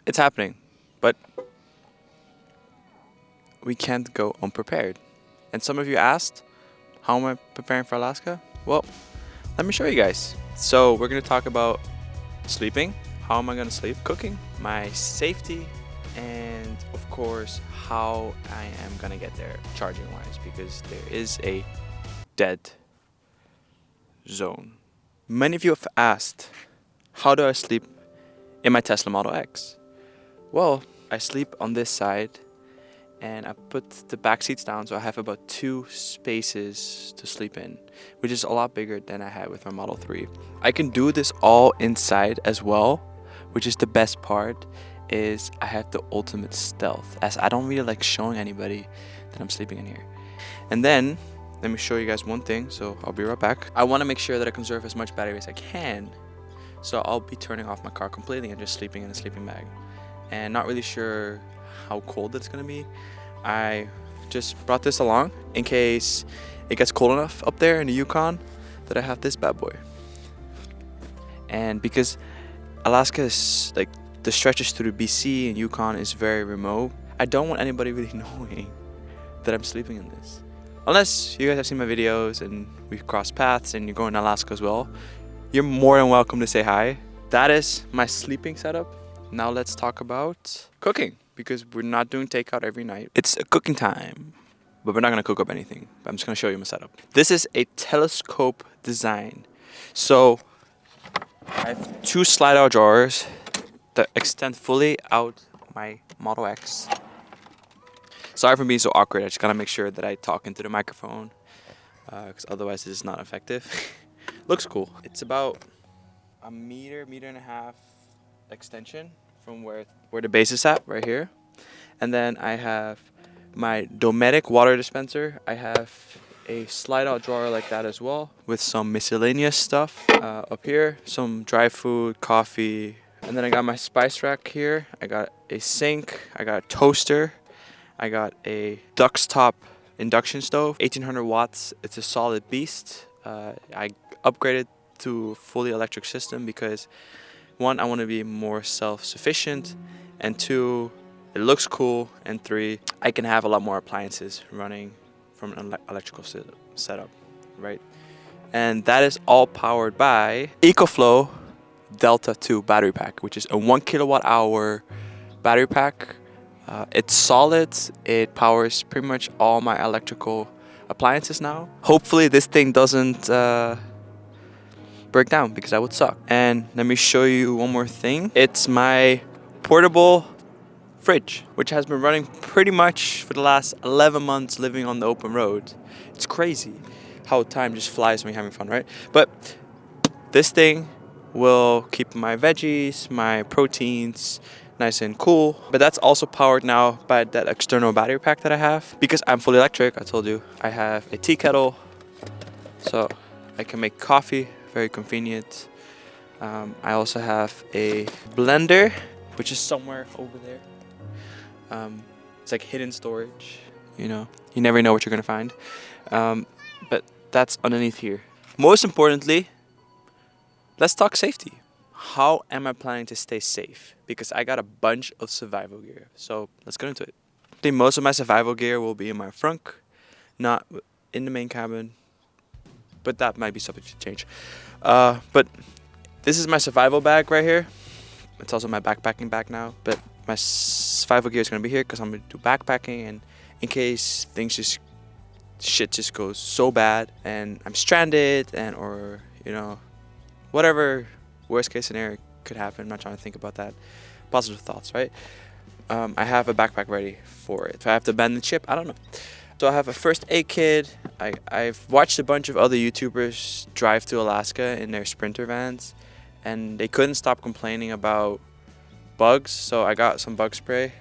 it's happening, but we can't go unprepared. And some of you asked, how am I preparing for Alaska? Well, let me show you guys. So we're gonna talk about sleeping, how am I gonna sleep, cooking, my safety, and of course, how I am gonna get there charging wise, because there is a dead zone. Many of you have asked, how do I sleep in my Tesla Model X? Well, I sleep on this side and I put the back seats down, so I have about 2 spaces to sleep in, which is a lot bigger than I had with my Model 3. I can do this all inside as well, which is the best part, is I have the ultimate stealth, as I don't really like showing anybody that I'm sleeping in here. And then, let me show you guys one thing, so I'll be right back. I want to make sure that I conserve as much battery as I can, so I'll be turning off my car completely and just sleeping in a sleeping bag. And not really sure how cold it's gonna be. I just brought this along in case it gets cold enough up there in the Yukon that I have this bad boy. And because Alaska is like the stretches through the BC and Yukon is very remote, I don't want anybody really knowing that I'm sleeping in this. Unless you guys have seen my videos and we've crossed paths and you're going to Alaska as well, you're more than welcome to say hi. That is my sleeping setup. Now let's talk about cooking, because we're not doing takeout every night. It's a cooking time, but we're not gonna cook up anything. I'm just gonna show you my setup. This is a telescope design. So I have 2 slide-out drawers that extend fully out my Model X. Sorry for being so awkward. I just gotta make sure that I talk into the microphone, because otherwise it's not effective. Looks cool. It's about a meter and a half extension from where the base is at, right here. And then I have my Dometic water dispenser. I have a slide-out drawer like that as well, with some miscellaneous stuff up here, some dry food, coffee. And then I got my spice rack here. I got a sink, I got a toaster, I got a Dux Top induction stove, 1800 watts. It's a solid beast. I upgraded to a fully electric system because 1, I want to be more self-sufficient, and 2, it looks cool, and 3, I can have a lot more appliances running from an electrical setup, right? And that is all powered by EcoFlow Delta 2 battery pack, which is a 1 kilowatt hour battery pack. It's solid. It powers pretty much all my electrical appliances now. Hopefully this thing doesn't break down, because that would suck. And let me show you one more thing. It's my portable fridge, which has been running pretty much for the last 11 months living on the open road. It's crazy how time just flies when you're having fun, right? But this thing will keep my veggies, my proteins nice and cool. But that's also powered now by that external battery pack that I have. Because I'm fully electric, I told you, I have a tea kettle, so I can make coffee, very convenient. I also have a blender, which is somewhere over there. It's like hidden storage, you know, you never know what you're gonna find. But that's underneath here. Most importantly, let's talk safety. How am I planning to stay safe? Because I got a bunch of survival gear. So let's get into it. I think most of my survival gear will be in my frunk, not in the main cabin, but that might be subject to change. But this is my survival bag right here. It's also my backpacking bag now, but my survival gear is gonna be here because I'm gonna do backpacking, and in case shit just goes so bad and I'm stranded, and or you know, whatever worst case scenario could happen. I'm not trying to think about that. Positive thoughts, right? I have a backpack ready for it. If I have to abandon ship, I don't know. So I have a first aid kit. I've watched a bunch of other YouTubers drive to Alaska in their Sprinter vans, and they couldn't stop complaining about bugs, so I got some bug spray.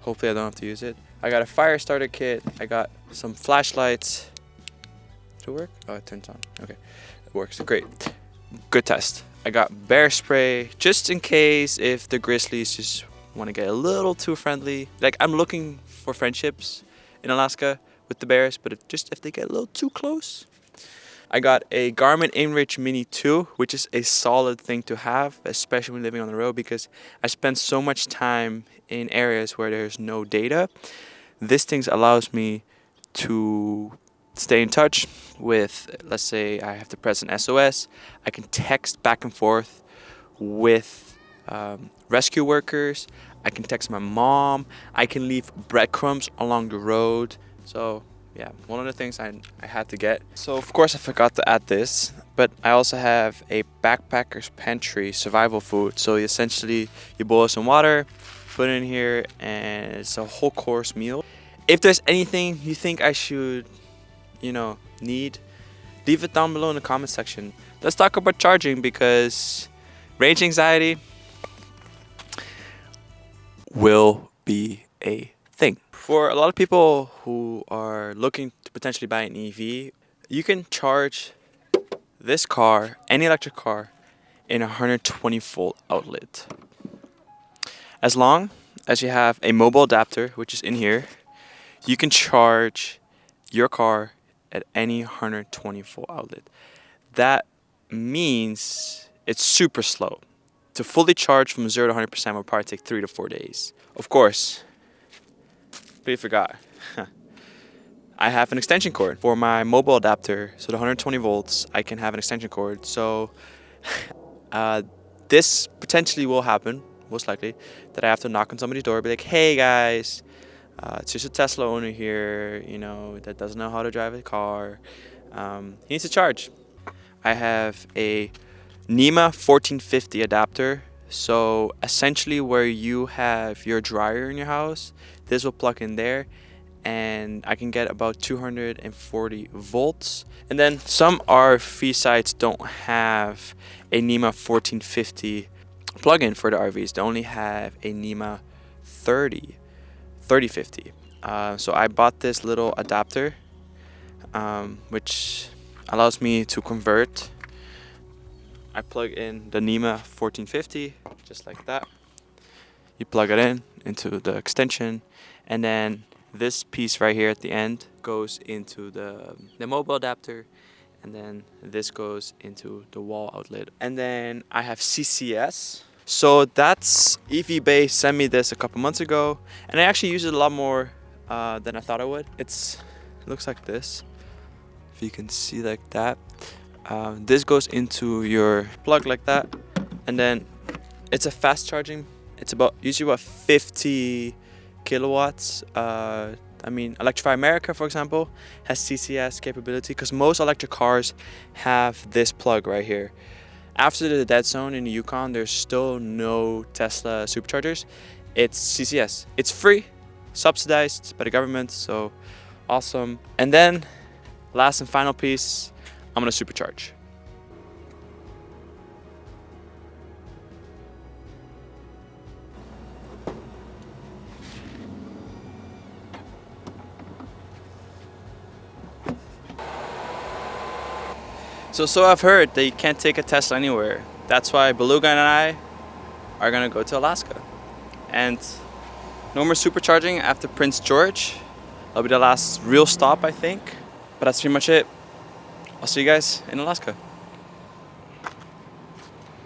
Hopefully I don't have to use it. I got a fire starter kit. I got some flashlights. Does it work? Oh, it turns on. Okay, it works. Great. Good test. I got bear spray just in case if the grizzlies just want to get a little too friendly. Like, I'm looking for friendships in Alaska with the bears, but if they get a little too close. I got a Garmin InReach Mini 2, which is a solid thing to have, especially when living on the road, because I spend so much time in areas where there's no data. This thing allows me to stay in touch with, let's say I have to press an SOS, I can text back and forth with rescue workers, I can text my mom, I can leave breadcrumbs along the road. So yeah, one of the things I had to get. So of course I forgot to add this, but I also have a backpacker's pantry survival food. So essentially you boil some water, put it in here, and it's a whole course meal. If there's anything you think I should, need, leave it down below in the comment section. Let's talk about charging, because range anxiety will be a thing. For a lot of people who are looking to potentially buy an EV, you can charge this car, any electric car, in a 120 volt outlet. As long as you have a mobile adapter, which is in here, you can charge your car at any 120 volt outlet. That means it's super slow. To fully charge from 0 to 100% will probably take 3 to 4 days. Of course, but you forgot. I have an extension cord for my mobile adapter, so the 120 volts, I can have an extension cord. So this potentially will happen, most likely, that I have to knock on somebody's door, be like, hey guys, it's just a Tesla owner here, that doesn't know how to drive a car. He needs to charge. I have a NEMA 1450 adapter. So essentially where you have your dryer in your house, this will plug in there, and I can get about 240 volts. And then some RV sites don't have a NEMA 1450 plug-in for the RVs. They only have a NEMA 3050. So I bought this little adapter, which allows me to convert. I plug in the NEMA 1450, just like that. You plug it in into the extension, and then this piece right here at the end goes into the mobile adapter, and then this goes into the wall outlet. And then I have CCS. So that's EV Bay sent me this a couple months ago, and I actually use it a lot more than I thought I would. It looks like this, if you can see like that. This goes into your plug like that, and then it's a fast charging. It's usually about 50 kilowatts. Electrify America, for example, has CCS capability, because most electric cars have this plug right here. After the dead zone in the Yukon, there's still no Tesla superchargers. It's CCS. It's free, subsidized by the government, so awesome. And then last and final piece, I'm gonna supercharge. So I've heard that you can't take a Tesla anywhere. That's why Beluga and I are gonna go to Alaska. And no more supercharging after Prince George. That'll be the last real stop, I think. But that's pretty much it. I'll see you guys in Alaska.